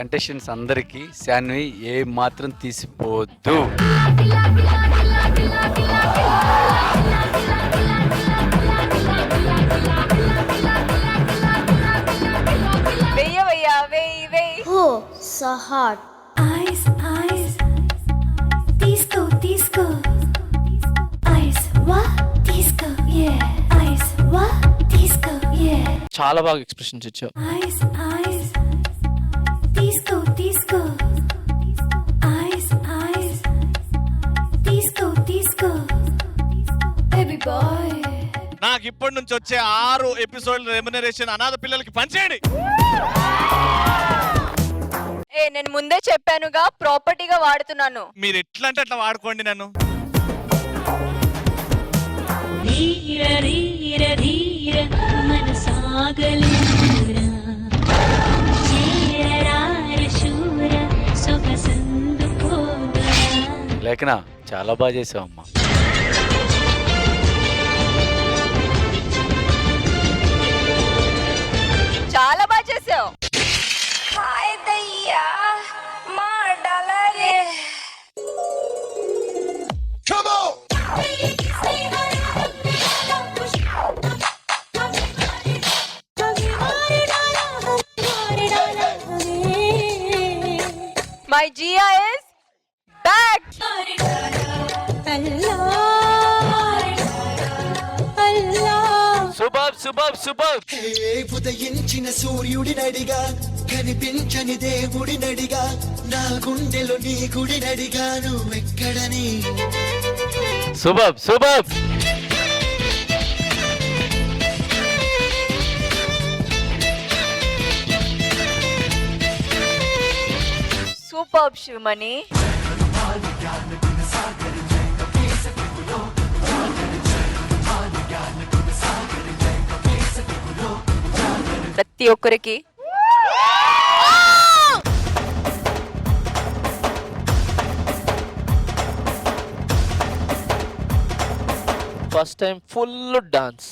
Contestants అందరికీ శాన్వి ఏ మాత్రం తీసిపోద్దు. Oh, so hot. Eyes, eyes, disco, disco. Eyes, what? Disco, yeah. Eyes, what? Disco, yeah. చాలా బాగా expressions ఇచ్చావు. Eyes, eyes, disco, disco. Eyes, eyes, disco, disco. Baby boy. నాకు ఇప్పటి నుంచి వచ్చే 6 ఎపిసోడ్ల రెమ్యునరేషన్ అనాథ పిల్లలకి పంచేయండి. నేను ముందే చెప్పానుగా, ప్రాపర్టీగా వాడుతున్నాను. మీరు ఎట్లా అంటే అట్లా వాడుకోండి నన్ను. ధీర ధీర ధీర మనసాగలేరా చేరార శూర సొగసందు పోదరా. లేఖన చాలా బాగా చేసావమ్మా. చాలా బాగా చేసావు. My Gia is back. Super super super. ఉదయించిన సూర్యుడి నడిగా కనిపించని దేవుడి నడిగా నా గుండెలో నీ గుడి నడిగా నువ్వెక్కడని. Super super. సూపర్ శివమణి. ప్రతి ఒక్కరికి ఫస్ట్ టైం ఫుల్ డాన్స్.